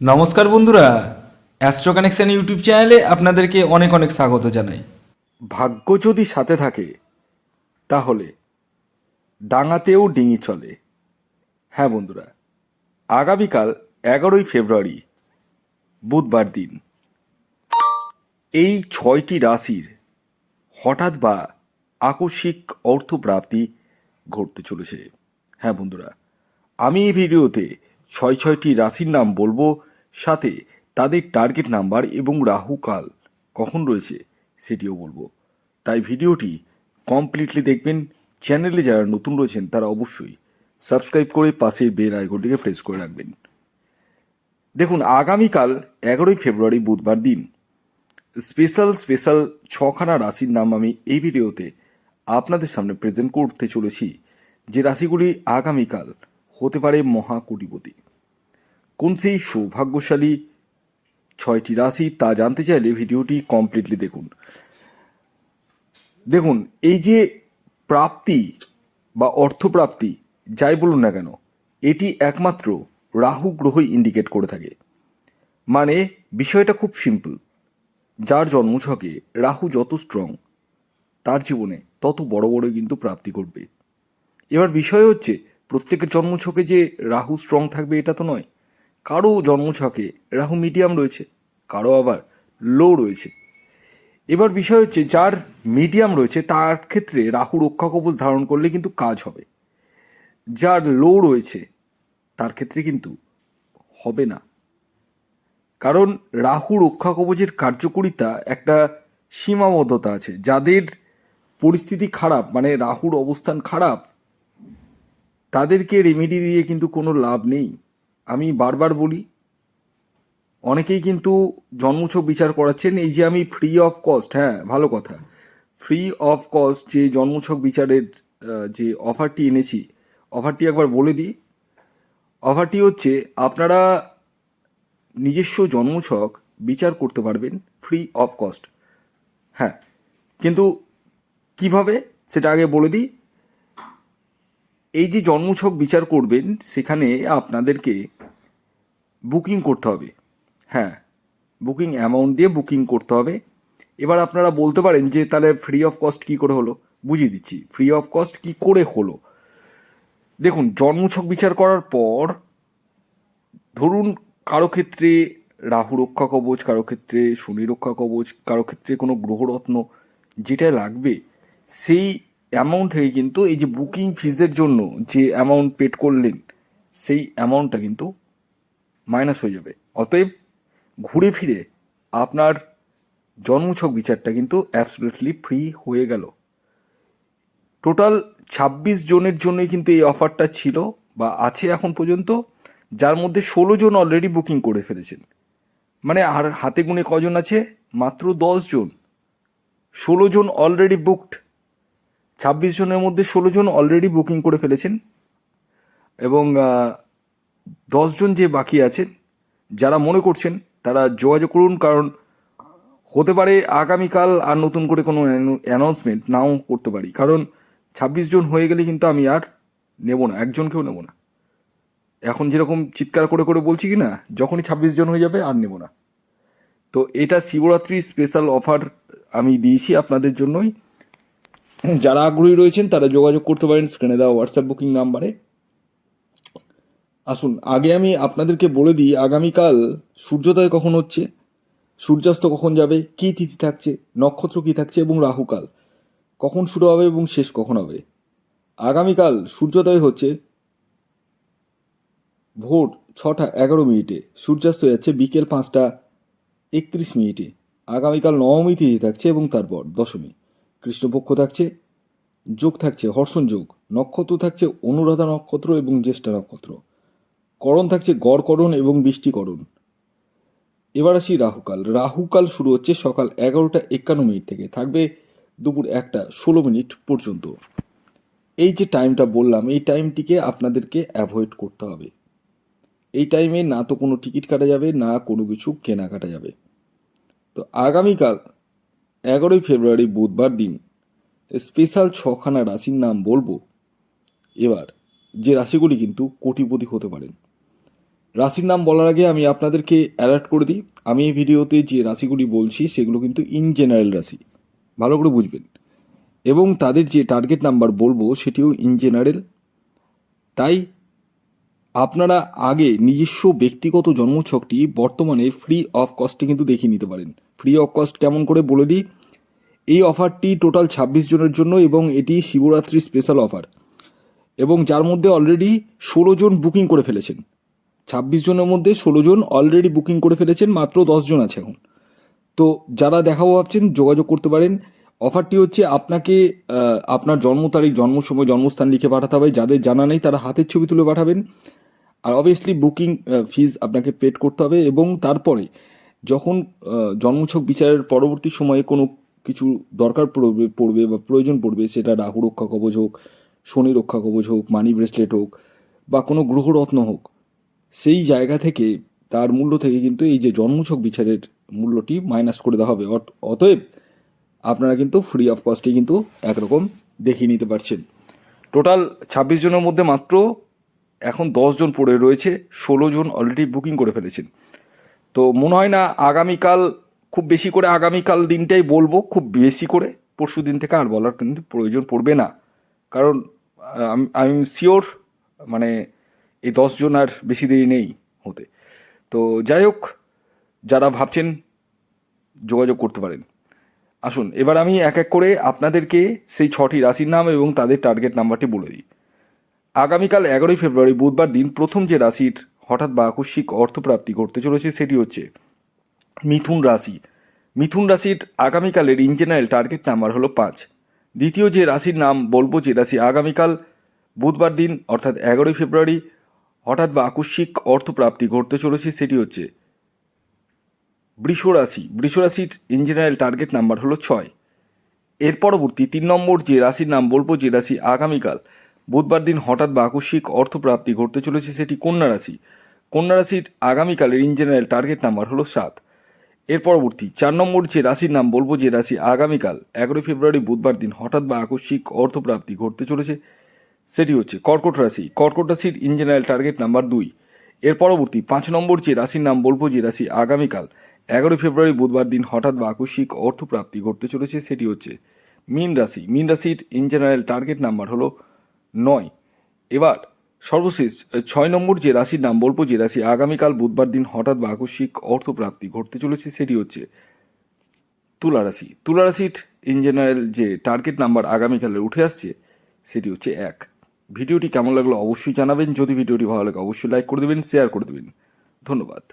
নমস্কার বন্ধুরা, astro connection YouTube চ্যানেলে আপনাদেরকে অনেক অনেক স্বাগত জানাই। ভাগ্য যদি সাথে থাকে তাহলে ডাঙাতেও ডিঙি চলে। হ্যাঁ বন্ধুরা, আগামীকাল 11ই ফেব্রুয়ারি বুধবার দিন এই 6টি রাশির হঠাৎ বা আকস্মিক অর্থপ্রাপ্তি ঘটতে চলেছে। হ্যাঁ বন্ধুরা, আমি এই ভিডিওতে ছয়টি রাশির নাম বলবো, সাথে তাদের টার্গেট নাম্বার এবং রাহুকাল কখন রয়েছে সেটিও বলবো। তাই ভিডিওটি কমপ্লিটলি দেখবেন। চ্যানেলে যারা নতুন রয়েছেন তারা অবশ্যই সাবস্ক্রাইব করে পাশের বেল আইকনটিকে প্রেস করে রাখবেন। দেখুন, আগামীকাল 11ই ফেব্রুয়ারি বুধবার দিন স্পেশাল ছখানা রাশির নাম আমি এই ভিডিওতে আপনাদের সামনে প্রেজেন্ট করতে চলেছি, যে রাশিগুলি আগামীকাল হতে পারে মহাকোটিপতি। কোন সেই সৌভাগ্যশালী 6টি রাশি তা জানতে চাইলে ভিডিওটি কমপ্লিটলি দেখুন। দেখুন, এই যে প্রাপ্তি বা অর্থপ্রাপ্তি যাই বলুন না কেন, এটি একমাত্র রাহু গ্রহই ইন্ডিকেট করে থাকে। মানে বিষয়টা খুব সিম্পল, যার জন্মছকে রাহু যত স্ট্রং তার জীবনে তত বড় বড় কিন্তু প্রাপ্তি ঘটবে। এবার বিষয় হচ্ছে, প্রত্যেকের জন্মছকে যে রাহু স্ট্রং থাকবে এটা তো নয়। কারো জন্মছকে রাহু মিডিয়াম রয়েছে, কারো আবার লো রয়েছে। এবার বিষয় হচ্ছে, যার মিডিয়াম রয়েছে তার ক্ষেত্রে রাহু রক্ষা কবচ ধারণ করলে কিন্তু কাজ হবে, যার লো রয়েছে তার ক্ষেত্রে কিন্তু হবে না। কারণ রাহু রক্ষা কবচের কার্যকারিতা একটা সীমাবদ্ধতা আছে। যাদের পরিস্থিতি খারাপ, মানে রাহুর অবস্থান খারাপ, তাদেরকে রেমেডি দিয়ে কিন্তু কোনো লাভ নেই। আমি বারবার বলি, অনেকেই কিন্তু জন্মছক বিচার করাচ্ছেন। এই যে আমি ফ্রি অফ কস্ট, হ্যাঁ ভালো কথা, ফ্রি অফ কস্ট যে জন্মছক বিচারের যে অফারটি এনেছি, অফারটি একবার বলে দিই। অফারটি হচ্ছে, আপনারা নিজস্ব জন্মছক বিচার করতে পারবেন ফ্রি অফ কস্ট। হ্যাঁ, কিন্তু কিভাবে সেটা আগে বলে দিই। এই যে জন্মছক বিচার করবেন সেখানে আপনাদেরকে বুকিং করতে হবে। হ্যাঁ, বুকিং অ্যামাউন্ট দিয়ে বুকিং করতে হবে। এবার আপনারা বলতে পারেন যে তাহলে ফ্রি অফ কস্ট কী করে হলো। বুঝিয়ে দিচ্ছি ফ্রি অফ কস্ট কী করে হলো। দেখুন, জন্মছক বিচার করার পর ধরুন কারো ক্ষেত্রে রাহু রক্ষা কবচ, কারো ক্ষেত্রে শনি রক্ষা কবচ, কারো ক্ষেত্রে কোনো গ্রহরত্ন যেটা লাগবে, সেই অ্যামাউন্ট থেকে কিন্তু এই যে বুকিং ফিজের জন্য যে অ্যামাউন্ট পেড করলেন সেই অ্যামাউন্টটা কিন্তু মাইনাস হয়ে যাবে। অতএব ঘুরে ফিরে আপনার জন্মছক বিচারটা কিন্তু অ্যাবসলিউটলি ফ্রি হয়ে গেল। টোটাল 26 জনের জন্যই কিন্তু এই অফারটা ছিল বা আছে এখন পর্যন্ত, যার মধ্যে 16 জন অলরেডি বুকিং করে ফেলেছেন। মানে আর হাতে গুনে কজন আছে, মাত্র 10 জন। 16 জন অলরেডি বুকড। 26 জনের মধ্যে 16 জন অলরেডি বুকিং করে ফেলেছেন, এবং 10 জন যে বাকি আছেন, যারা মনে করছেন তারা যোগাযোগ করুন। কারণ হতে পারে আগামীকাল আর নতুন করে কোনো অ্যানাউন্সমেন্ট নাও করতে পারি। কারণ 26 জন হয়ে গেলে কিন্তু আমি আর নেব না, একজনকেও নেব না। এখন যেরকম চিৎকার করে করে বলছি কি না, যখনই 26 জন হয়ে যাবে আর নেব না। তো এটা শিবরাত্রি স্পেশাল অফার আমি দিয়েছি আপনাদের জন্যই। যারা আগ্রহী রয়েছেন তারা যোগাযোগ করতে পারেন স্ক্রিনে দেওয়া হোয়াটসঅ্যাপ বুকিং নাম্বারে। আসুন আগে আমি আপনাদেরকে বলে দিই আগামীকাল সূর্যোদয় কখন হচ্ছে, সূর্যাস্ত কখন যাবে, কী তিথি থাকছে, নক্ষত্র কী থাকছে এবং রাহুকাল কখন শুরু হবে এবং শেষ কখন হবে। আগামীকাল সূর্যোদয় হচ্ছে ভোর 6টা 11 মিনিটে, সূর্যাস্ত যাচ্ছে বিকেল 5টা 31 মিনিটে। আগামীকাল নবমী তিথি থাকছে এবং তারপর দশমী। কৃষ্ণপক্ষ থাকছে, যোগ থাকছে হর্ষণ যোগ, নক্ষত্র থাকছে অনুরাধা নক্ষত্র এবং জ্যেষ্ঠা নক্ষত্র, করণ থাকছে গড়করণ এবং বৃষ্টিকরণ। এবার আসি রাহুকাল। রাহুকাল শুরু হচ্ছে সকাল 11টা 51 মিনিট থেকে, থাকবে দুপুর 1টা 16 মিনিট পর্যন্ত। এই যে টাইমটা বললাম, এই টাইমটিকে আপনাদেরকে অ্যাভয়েড করতে হবে। এই টাইমে না তো কোনো টিকিট কাটা যাবে, না কোনো কিছু কেনাকাটা যাবে। তো আগামীকাল 11ই ফেব্রুয়ারি বুধবার দিন স্পেশাল ছখানা রাশির নাম বলবো। এবার যে রাশিগুলি কিন্তু কোটিপতি হতে পারেন, রাশির নাম বলার আগে আমি আপনাদেরকে অ্যালার্ট করে দিই, আমি এই ভিডিওতে যে রাশিগুলি বলছি সেগুলো কিন্তু ইন জেনারেল রাশি, ভালো করে বুঝবেন। এবং তাদের যে টার্গেট নাম্বার বলবো সেটিও ইন জেনারেল। তাই আপনারা আগে নিজস্ব ব্যক্তিগত জন্মছকটি বর্তমানে ফ্রি অফ কস্টে কিন্তু দেখিয়ে নিতে পারেন। ফ্রি অফ কস্ট কেমন করে বলে দিই। এই অফারটি টোটাল 26 জনের জন্য এবং এটি শিবরাত্রি স্পেশাল অফার, এবং যার মধ্যে অলরেডি 16 জন বুকিং করে ফেলেছেন। 26 জনের মধ্যে 16 জন অলরেডি বুকিং করে ফেলেছেন, মাত্র 10 জন আছে এখন। তো যারা দেখাবো ভাবছেন যোগাযোগ করতে পারেন। অফারটি হচ্ছে আপনাকে আপনার জন্ম তারিখ, জন্ম সময়, জন্মস্থান লিখে পাঠাতে হবে। যাদের জানা নেই তারা হাতের ছবি তুলে পাঠাবেন। আর অবভিয়াসলি বুকিং ফিজ আপনাকে পেড করতে হবে। এবং তারপরে যখন জন্মছক বিচারের পরবর্তী সময়ে কোনো কিছু দরকার পড়বে বা প্রয়োজন পড়বে, সেটা রাহু রক্ষা কবচ হোক, শনি রক্ষা কবচ হোক, মানি ব্রেসলেট হোক, বা কোনো গ্রহরত্ন হোক, সেই জায়গা থেকে তার মূল্য থেকে কিন্তু এই যে জন্মছক বিচারের মূল্যটি মাইনাস করে দেওয়া হবে। অতএব আপনারা কিন্তু ফ্রি অফ কস্টে কিন্তু একরকম দেখিয়ে নিতে পারছেন। টোটাল 26 জনের মধ্যে মাত্র এখন 10 জন পড়ে রয়েছে, 16 জন অলরেডি বুকিং করে ফেলেছেন। তো মনে হয় না আগামীকাল, খুব বেশি করে আগামীকাল দিনটাই বলবো, খুব বেশি করে পরশু দিন থেকে আর বলার কিন্তু প্রয়োজন পড়বে না। কারণ আমি শিওর মানে এই 10 জন আর বেশি দেরি নেই হতে। তো যাই হোক, যারা ভাবছেন যোগাযোগ করতে পারেন। আসুন এবার আমি এক এক করে আপনাদেরকে সেই 6টি রাশির নাম এবং তাদের টার্গেট নাম্বারটি বলে দিই। আগামীকাল 11ই ফেব্রুয়ারি বুধবার দিন প্রথম যে রাশির হঠাৎ বা আকস্মিক অর্থপ্রাপ্তি ঘটতে চলেছে সেটি হচ্ছে মিথুন রাশি। মিথুন রাশির আগামীকালের ইন জেনারেল টার্গেট নাম্বার হলো 5। দ্বিতীয় যে রাশির নাম বলবো, যে রাশি আগামীকাল বুধবার দিন অর্থাৎ 11ই ফেব্রুয়ারি হঠাৎ বা আকস্মিক অর্থপ্রাপ্তি ঘটতে চলেছে সেটি হচ্ছে বৃষ রাশি। বৃষ রাশির ইন জেনারেল টার্গেট নাম্বার হলো 6। এর পরবর্তী 3 নম্বর যে রাশির নাম বলবো, যে রাশি আগামীকাল বুধবার দিন হঠাৎ বা আকস্মিক অর্থপ্রাপ্তি ঘটতে চলেছে সেটি কন্যা রাশি। কন্যা রাশির আগামীকালের ইন জেনারেল টার্গেট নাম্বার হলো 7। এর পরবর্তী 4 নম্বর যে রাশির নাম বলবো, যে রাশি আগামীকাল 11ই ফেব্রুয়ারি বুধবার দিন হঠাৎ বা আকস্মিক অর্থপ্রাপ্তি ঘটতে চলেছে সেটি হচ্ছে কর্কট রাশি। কর্কট রাশির ইন জেনারেল টার্গেট নাম্বার 2। এর পরবর্তী 5 নম্বর যে রাশির নাম বলবো, যে রাশি আগামীকাল 11ই ফেব্রুয়ারি বুধবার দিন হঠাৎ বা আকস্মিক অর্থপ্রাপ্তি ঘটতে চলেছে সেটি হচ্ছে মীন রাশি। মীন রাশির ইন জেনারেল টার্গেট নাম্বার হলো 9। এবার সর্বশেষ 6 নম্বর যে রাশির নাম বলবো, যে রাশি আগামীকাল বুধবার দিন হঠাৎ বা আকস্মিক অর্থপ্রাপ্তি ঘটতে চলেছে সেটি হচ্ছে তুলা রাশি। তুলা রাশির ইন জেনারেল যে টার্গেট নাম্বার আগামীকালের উঠে আসছে সেটি হচ্ছে 1। ভিডিওটি কেমন লাগলো অবশ্যই জানাবেন। যদি ভিডিওটি ভালো লাগে অবশ্যই লাইক করে দেবেন, শেয়ার করে দেবেন। ধন্যবাদ।